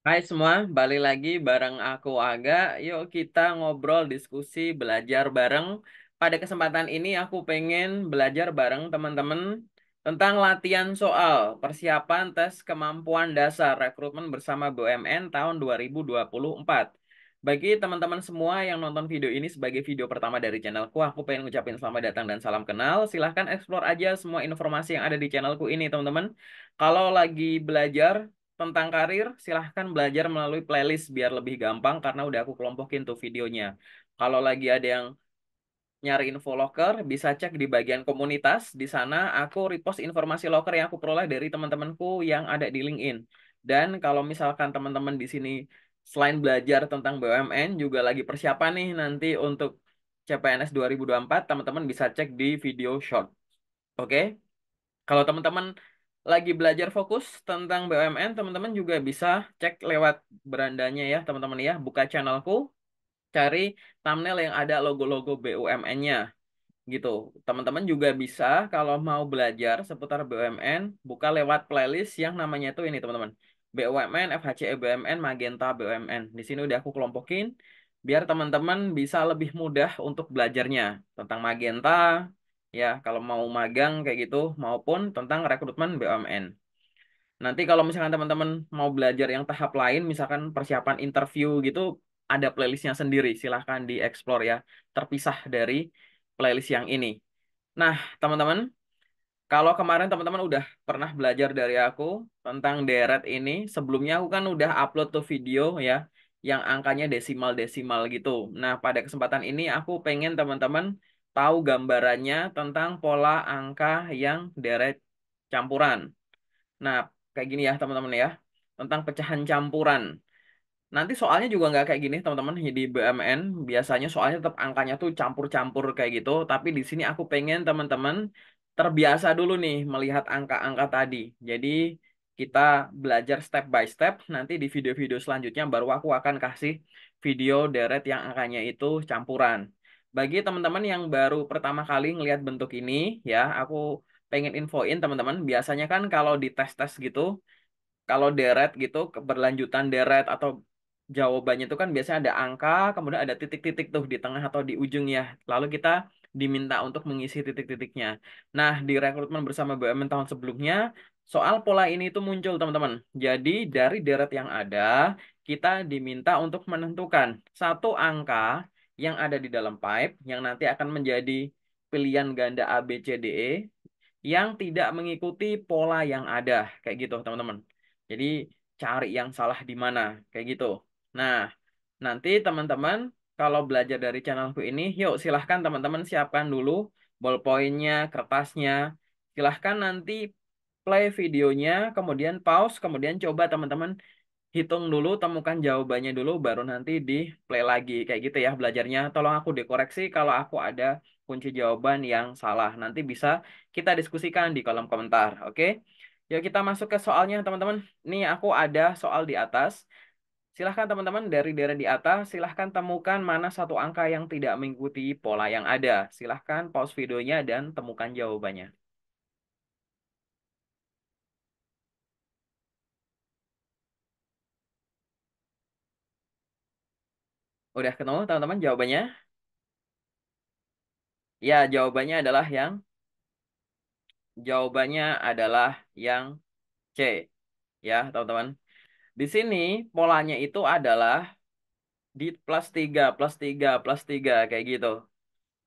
Hai semua, balik lagi bareng aku Aga. Yuk kita ngobrol, diskusi, belajar bareng. Pada kesempatan ini aku pengen belajar bareng teman-teman tentang latihan soal persiapan tes kemampuan dasar rekrutmen bersama BUMN tahun 2024. Bagi teman-teman semua yang nonton video ini sebagai video pertama dari channelku, aku pengen ngucapin selamat datang dan salam kenal. Silahkan explore aja semua informasi yang ada di channelku ini, teman-teman. Kalau lagi belajar tentang karir, silahkan belajar melalui playlist biar lebih gampang karena udah aku kelompokin tuh videonya. Kalau lagi ada yang nyari info loker, bisa cek di bagian komunitas. Di sana aku repost informasi loker yang aku peroleh dari teman-temanku yang ada di LinkedIn. Dan kalau misalkan teman-teman di sini selain belajar tentang BUMN juga lagi persiapan nih nanti untuk CPNS 2024, teman-teman bisa cek di video short. Oke? Kalau teman-teman lagi belajar fokus tentang BUMN, teman-teman juga bisa cek lewat berandanya ya, teman-teman ya. Buka channelku, cari thumbnail yang ada logo-logo BUMN-nya gitu. Teman-teman juga bisa kalau mau belajar seputar BUMN, buka lewat playlist yang namanya itu ini, teman-teman. BUMN, FHCE BUMN, Magenta BUMN. Di sini udah aku kelompokin biar teman-teman bisa lebih mudah untuk belajarnya tentang Magenta ya, kalau mau magang kayak gitu maupun tentang rekrutmen BUMN. Nanti kalau misalkan teman-teman mau belajar yang tahap lain, misalkan persiapan interview gitu, ada playlistnya sendiri. Silahkan dieksplor ya, terpisah dari playlist yang ini. Nah, teman-teman, kalau kemarin teman-teman udah pernah belajar dari aku tentang deret ini, sebelumnya aku kan udah upload tuh video ya, yang angkanya desimal-desimal gitu. Nah, pada kesempatan ini aku pengen teman-teman tahu gambarannya tentang pola angka yang deret campuran. Nah, kayak gini ya teman-teman ya, tentang pecahan campuran. Nanti soalnya juga nggak kayak gini teman-teman di BUMN. Biasanya soalnya tetap angkanya tuh campur-campur kayak gitu. Tapi di sini aku pengen teman-teman terbiasa dulu nih melihat angka-angka tadi. Jadi kita belajar step by step. Nanti di video-video selanjutnya baru aku akan kasih video deret yang angkanya itu campuran. Bagi teman-teman yang baru pertama kali ngelihat bentuk ini ya, aku pengen infoin teman-teman. Biasanya kan kalau di tes-tes gitu, kalau deret gitu, keberlanjutan deret atau jawabannya itu kan biasanya ada angka, kemudian ada titik-titik tuh di tengah atau di ujungnya. Lalu kita diminta untuk mengisi titik-titiknya. Nah, di rekrutmen bersama BUMN tahun sebelumnya, soal pola ini itu muncul, teman-teman. Jadi, dari deret yang ada, kita diminta untuk menentukan satu angka yang ada di dalam pipe, yang nanti akan menjadi pilihan ganda A, B, C, D, E, yang tidak mengikuti pola yang ada. Kayak gitu, teman-teman. Jadi cari yang salah di mana, kayak gitu. Nah, nanti teman-teman kalau belajar dari channelku ini, yuk silahkan teman-teman siapkan dulu ballpointnya, kertasnya. Silahkan nanti play videonya, kemudian pause, kemudian coba teman-teman hitung dulu, temukan jawabannya dulu, baru nanti di play lagi. Kayak gitu ya belajarnya. Tolong aku dikoreksi kalau aku ada kunci jawaban yang salah. Nanti bisa kita diskusikan di kolom komentar. Oke? Yuk kita masuk ke soalnya teman-teman. Nih aku ada soal di atas. Silahkan teman-teman dari daerah di atas, silahkan temukan mana satu angka yang tidak mengikuti pola yang ada. Silahkan pause videonya dan temukan jawabannya. Udah ketemu teman-teman jawabannya? Ya, jawabannya adalah yang C. Ya, teman-teman. Di sini polanya itu adalah di plus 3 plus 3 plus 3 kayak gitu.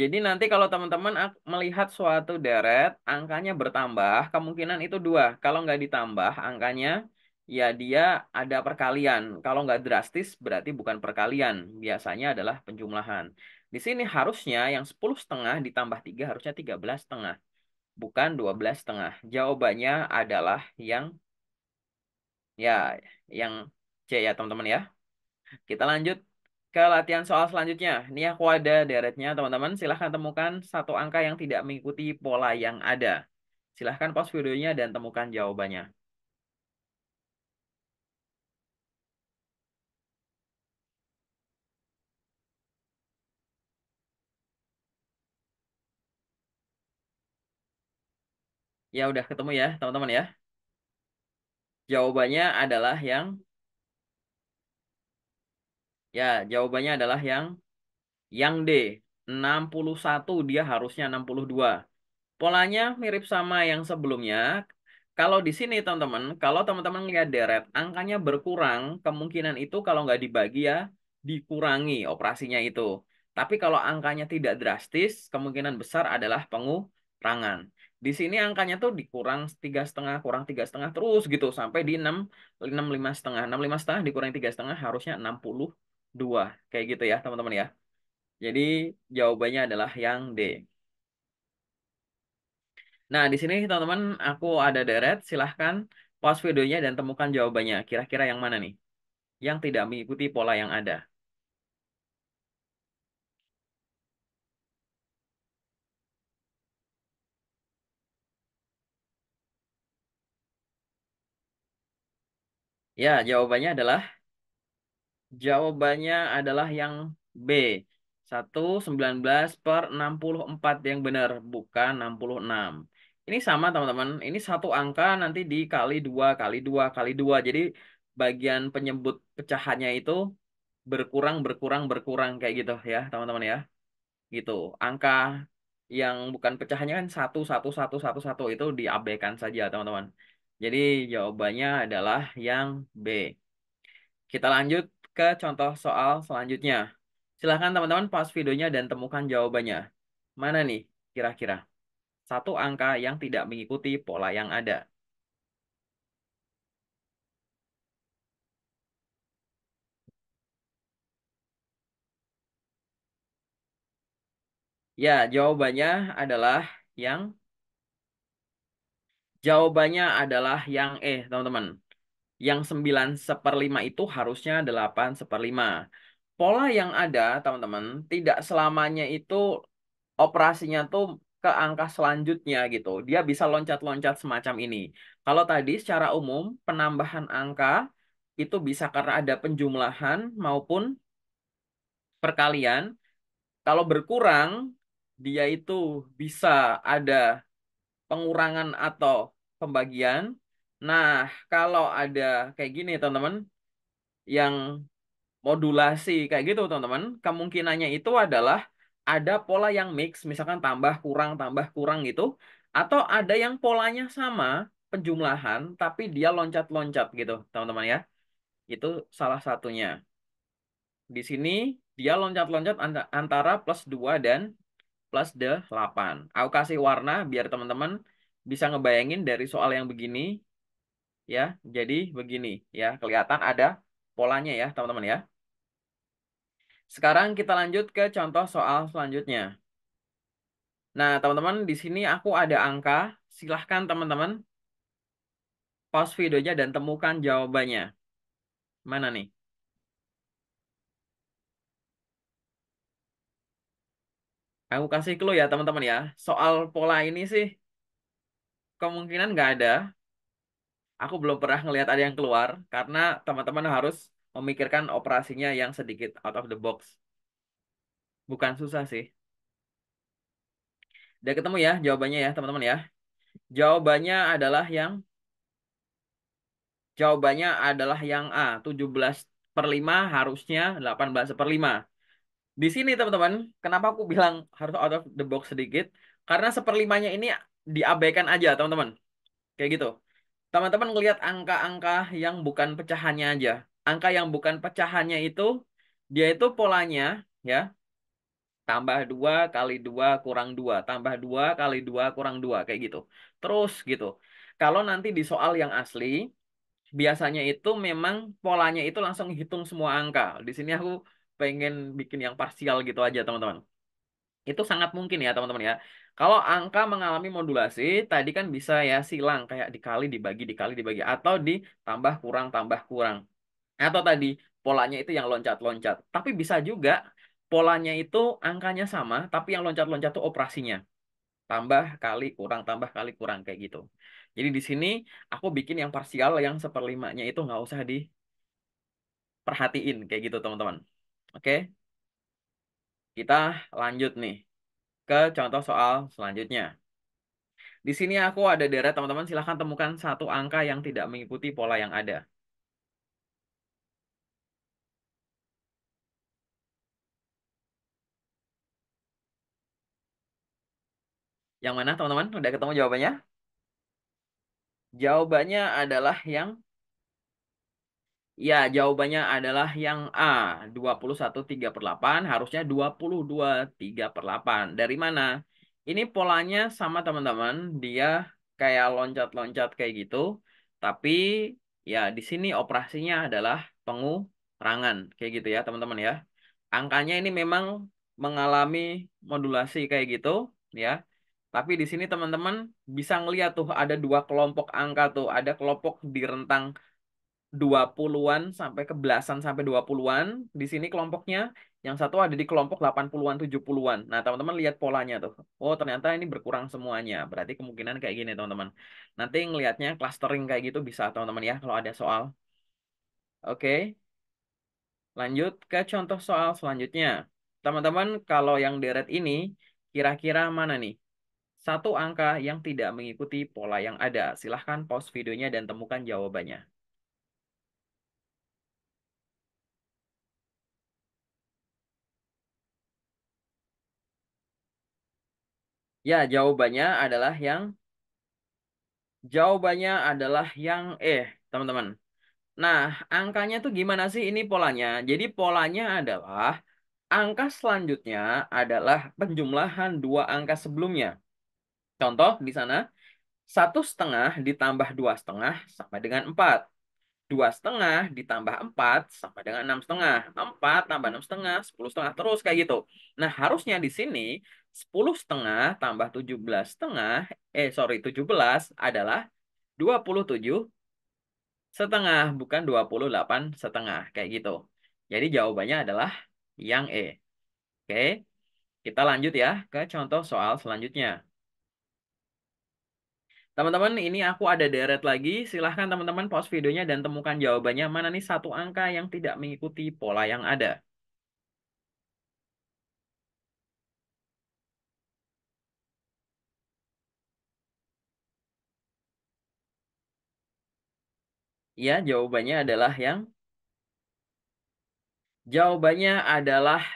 Jadi nanti kalau teman-teman melihat suatu deret, angkanya bertambah, kemungkinan itu dua. Kalau nggak ditambah angkanya, ya dia ada perkalian. Kalau nggak drastis, berarti bukan perkalian. Biasanya adalah penjumlahan. Di sini harusnya yang 10,5 ditambah 3 harusnya 13,5. Bukan 12,5. Jawabannya adalah yang, ya, yang C ya teman-teman ya. Kita lanjut ke latihan soal selanjutnya. Ini aku ada deretnya, teman-teman. Silahkan temukan satu angka yang tidak mengikuti pola yang ada. Silahkan pause videonya dan temukan jawabannya. Ya udah ketemu ya, teman-teman ya. Jawabannya adalah yang Ya, jawabannya adalah yang D. 61 dia harusnya 62. Polanya mirip sama yang sebelumnya. Kalau di sini teman-teman, kalau teman-teman lihat deret, angkanya berkurang, kemungkinan itu kalau nggak dibagi ya, dikurangi operasinya itu. Tapi kalau angkanya tidak drastis, kemungkinan besar adalah pengurangan. Di sini angkanya tuh dikurang 3,5, kurang 3,5 terus gitu sampai di 65,5. 65,5 dikurangi 3,5 harusnya 62. Kayak gitu ya teman-teman ya. Jadi jawabannya adalah yang D. Nah, di sini teman-teman aku ada deret, silahkan pause videonya dan temukan jawabannya. Kira-kira yang mana nih? Yang tidak mengikuti pola yang ada. Ya, jawabannya adalah yang B. 1,19/64 yang benar, bukan 66. Ini sama teman-teman, ini satu angka nanti dikali 2 kali 2 kali 2. Jadi bagian penyebut pecahannya itu berkurang, berkurang, berkurang kayak gitu ya teman-teman ya. Gitu. Angka yang bukan pecahannya kan satu satu satu satu satu itu diabaikan saja teman-teman. Jadi jawabannya adalah yang B. Kita lanjut ke contoh soal selanjutnya. Silahkan teman-teman pause videonya dan temukan jawabannya. Mana nih kira-kira? Satu angka yang tidak mengikuti pola yang ada. Ya, adalah yang jawabannya adalah yang teman-teman. Yang 9/5 itu harusnya 8/5. Pola yang ada, teman-teman, tidak selamanya itu operasinya tuh ke angka selanjutnya gitu. Dia bisa loncat-loncat semacam ini. Kalau tadi secara umum penambahan angka itu bisa karena ada penjumlahan maupun perkalian. Kalau berkurang, dia itu bisa ada pengurangan atau pembagian. Nah, kalau ada kayak gini, teman-teman, yang modulasi kayak gitu teman-teman, kemungkinannya itu adalah ada pola yang mix, misalkan tambah kurang gitu, atau ada yang polanya sama penjumlahan tapi dia loncat-loncat gitu teman-teman ya. Itu salah satunya. Di sini dia loncat-loncat antara +2 dan +8. Aku kasih warna biar teman-teman bisa ngebayangin dari soal yang begini ya. Jadi begini ya, kelihatan ada polanya ya teman-teman ya. Sekarang kita lanjut ke contoh soal selanjutnya. Nah, teman-teman, di sini aku ada angka. Silahkan teman-teman pause videonya dan temukan jawabannya. Mana nih? Aku kasih clue ya teman-teman ya. Soal pola ini sih kemungkinan nggak ada. Aku belum pernah ngelihat ada yang keluar karena teman-teman harus memikirkan operasinya yang sedikit out of the box. Bukan susah sih. Udah ketemu ya jawabannya ya teman-teman ya. Jawabannya adalah yang jawabannya adalah yang A. 17/5 harusnya 18/5. Di sini teman-teman, kenapa aku bilang harus out of the box sedikit? Karena seperlimanya ini diabaikan aja teman-teman. Kayak gitu. Teman-teman ngelihat angka-angka yang bukan pecahannya aja. Angka yang bukan pecahannya itu, dia itu polanya ya, tambah 2 kali 2 kurang 2, tambah 2 kali 2 kurang 2, kayak gitu. Terus gitu. Kalau nanti di soal yang asli, biasanya itu memang polanya itu langsung hitung semua angka. Di sini aku pengen bikin yang parsial gitu aja teman-teman. Itu sangat mungkin ya teman-teman ya. Kalau angka mengalami modulasi, tadi kan bisa ya silang kayak dikali dibagi atau ditambah kurang tambah kurang. Atau tadi polanya itu yang loncat-loncat. Tapi bisa juga polanya itu angkanya sama, tapi yang loncat-loncat itu operasinya. Tambah kali kurang kayak gitu. Jadi di sini aku bikin yang parsial yang seperlimanya itu nggak usah diperhatiin kayak gitu teman-teman. Oke, kita lanjut nih ke contoh soal selanjutnya. Di sini aku ada deret teman-teman, silahkan temukan satu angka yang tidak mengikuti pola yang ada. Yang mana teman-teman? Udah ketemu jawabannya? Jawabannya adalah yang Ya, jawabannya adalah yang A, 21/3/8, harusnya 22/3/8. Dari mana? Ini polanya sama teman-teman, dia kayak loncat-loncat kayak gitu, tapi ya di sini operasinya adalah pengurangan, kayak gitu ya teman-teman ya. Angkanya ini memang mengalami modulasi kayak gitu, ya. Tapi di sini teman-teman bisa ngeliat tuh ada dua kelompok angka tuh, ada kelompok di rentang 20-an sampai ke belasan sampai 20-an. Di sini kelompoknya yang satu ada di kelompok 80-an 70-an. Nah, teman-teman lihat polanya tuh. Oh, ternyata ini berkurang semuanya. Berarti kemungkinan kayak gini, teman-teman. Nanti ngelihatnya clustering kayak gitu bisa, teman-teman ya, kalau ada soal. Oke, lanjut ke contoh soal selanjutnya. Teman-teman, kalau yang deret ini kira-kira mana nih? Satu angka yang tidak mengikuti pola yang ada. Silahkan pause videonya dan temukan jawabannya. Ya, jawabannya adalah yang teman-teman. Nah, angkanya tuh gimana sih ini polanya? Jadi polanya adalah angka selanjutnya adalah penjumlahan dua angka sebelumnya. Contoh di sana, 1,5 ditambah 2,5 sama dengan 4. 2,5 ditambah 4 sama dengan 6,5. 4 tambah 6,5, 10,5, terus kayak gitu. Nah, harusnya di sini 10,5 tambah 17,5, 17 adalah 27,5, bukan 28,5, kayak gitu. Jadi jawabannya adalah yang E. Oke, kita lanjut ya ke contoh soal selanjutnya. Teman-teman, ini aku ada deret lagi. Silahkan teman-teman pause videonya dan temukan jawabannya. Mana nih satu angka yang tidak mengikuti pola yang ada? Ya, jawabannya adalah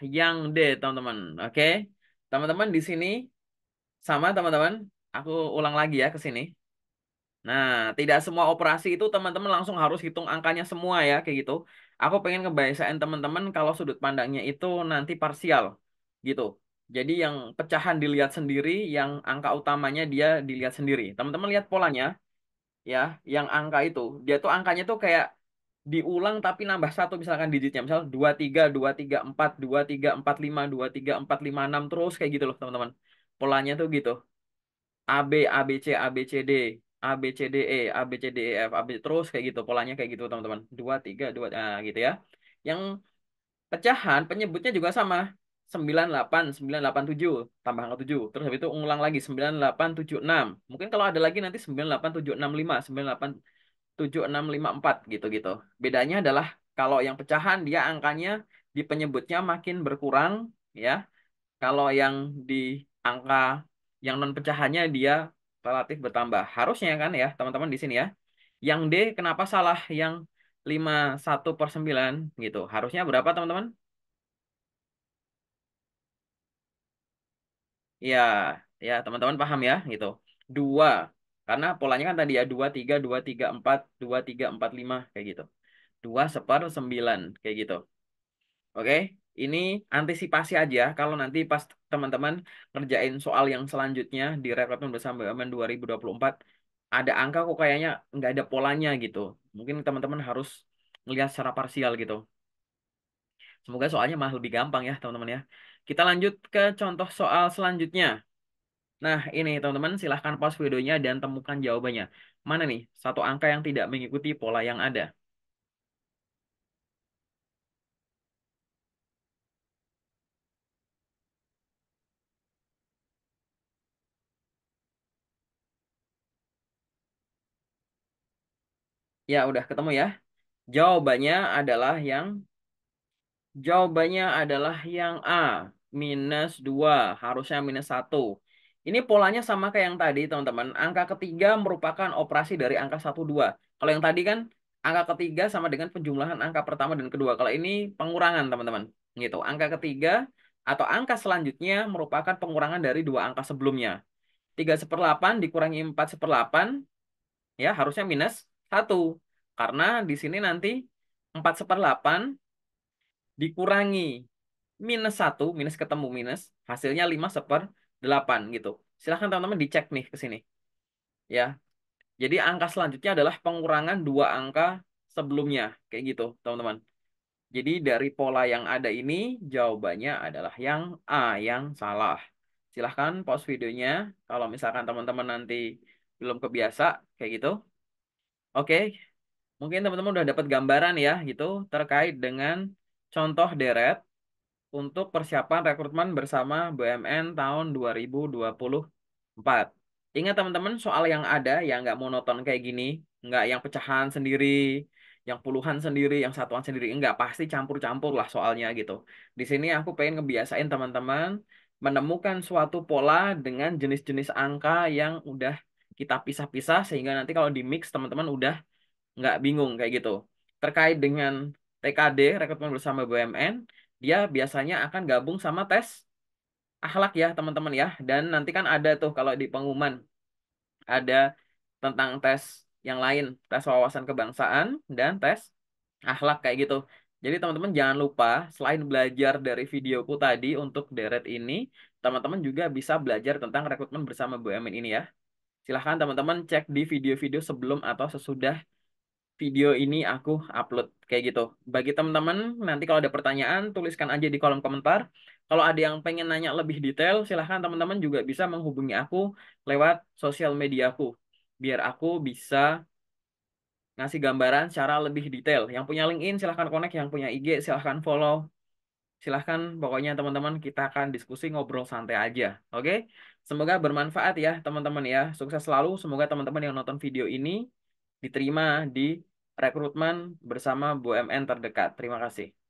yang D, teman-teman. Oke. Teman-teman di sini sama teman-teman. Aku ulang lagi ya ke sini. Nah, tidak semua operasi itu teman-teman langsung harus hitung angkanya semua ya, kayak gitu. Aku pengen ngebahasain teman-teman kalau sudut pandangnya itu nanti parsial, gitu. Jadi yang pecahan dilihat sendiri, yang angka utamanya dia dilihat sendiri. Teman-teman lihat polanya, ya, yang angka itu, dia tuh angkanya tuh kayak diulang tapi nambah satu misalkan digitnya. Misal 23, 234, 2345, 2345, 6 terus kayak gitu loh teman-teman. Polanya tuh gitu. AB, ABC, ABCD, ABCDE, ABCDEF, AB terus kayak gitu. Polanya kayak gitu, teman-teman. 2, 3, 2, nah, gitu ya. Yang pecahan penyebutnya juga sama. 98, 987 tambah angka 7. Terus habis itu ulang lagi 9876. Mungkin kalau ada lagi nanti 98765, 9875654 gitu-gitu. Bedanya adalah kalau yang pecahan dia angkanya di penyebutnya makin berkurang ya. Kalau yang di angka yang non pecahannya dia relatif bertambah. Harusnya kan ya, teman-teman di sini ya. Yang D kenapa salah yang 51/9 gitu. Harusnya berapa, teman-teman? Ya, ya teman-teman paham ya gitu. Dua. Karena polanya kan tadi ya 23, 234, 2345 kayak gitu. 2/9 kayak gitu. Oke, ini antisipasi aja kalau nanti pas teman-teman ngerjain soal yang selanjutnya di Rekrutmen Bersama BUMN 2024 ada angka kok kayaknya nggak ada polanya gitu. Mungkin teman-teman harus melihat secara parsial gitu. Semoga soalnya malah lebih gampang ya teman-teman ya. Kita lanjut ke contoh soal selanjutnya. Nah ini teman-teman silahkan pause videonya dan temukan jawabannya. Mana nih satu angka yang tidak mengikuti pola yang ada? Ya udah ketemu ya. Jawabannya adalah yang Jawabannya adalah yang A, -2, harusnya -1. Ini polanya sama kayak yang tadi, teman-teman. Angka ketiga merupakan operasi dari angka 1, 2. Kalau yang tadi kan angka ketiga sama dengan penjumlahan angka pertama dan kedua. Kalau ini pengurangan, teman-teman. Gitu. Angka ketiga atau angka selanjutnya merupakan pengurangan dari dua angka sebelumnya. 3/8 dikurangi 4/8, ya harusnya -1. Karena di sini nanti 4/8 dikurangi -1, minus ketemu minus, hasilnya 5/8 gitu. Silahkan teman-teman dicek nih ke sini. Ya, jadi angka selanjutnya adalah pengurangan dua angka sebelumnya. Kayak gitu, teman-teman. Jadi dari pola yang ada ini, jawabannya adalah yang A, yang salah. Silahkan pause videonya kalau misalkan teman-teman nanti belum kebiasa, kayak gitu. Oke, mungkin teman-teman udah dapat gambaran ya, gitu, terkait dengan contoh deret untuk persiapan rekrutmen bersama BUMN tahun 2024. Ingat teman-teman, soal yang ada yang nggak monoton kayak gini, nggak yang pecahan sendiri, yang puluhan sendiri, yang satuan sendiri, nggak, pasti campur-campur lah soalnya gitu. Di sini aku pengen ngebiasain teman-teman menemukan suatu pola dengan jenis-jenis angka yang udah kita pisah-pisah sehingga nanti kalau di mix teman-teman udah nggak bingung kayak gitu. Terkait dengan TKD, rekrutmen bersama BUMN, dia biasanya akan gabung sama tes akhlak ya teman-teman ya. Dan nanti kan ada tuh kalau di pengumuman, ada tentang tes yang lain, tes wawasan kebangsaan dan tes akhlak kayak gitu. Jadi teman-teman jangan lupa, selain belajar dari videoku tadi untuk deret ini, teman-teman juga bisa belajar tentang rekrutmen bersama BUMN ini ya. Silahkan teman-teman cek di video-video sebelum atau sesudah video ini aku upload kayak gitu. Bagi teman-teman, nanti kalau ada pertanyaan, tuliskan aja di kolom komentar. Kalau ada yang pengen nanya lebih detail, silahkan teman-teman juga bisa menghubungi aku lewat sosial mediaku. Biar aku bisa ngasih gambaran secara lebih detail. Yang punya LinkedIn silahkan connect, yang punya IG silahkan follow. Silahkan, pokoknya teman-teman kita akan diskusi ngobrol santai aja. Oke? Semoga bermanfaat ya teman-teman ya. Sukses selalu. Semoga teman-teman yang nonton video ini diterima di rekrutmen bersama BUMN terdekat. Terima kasih.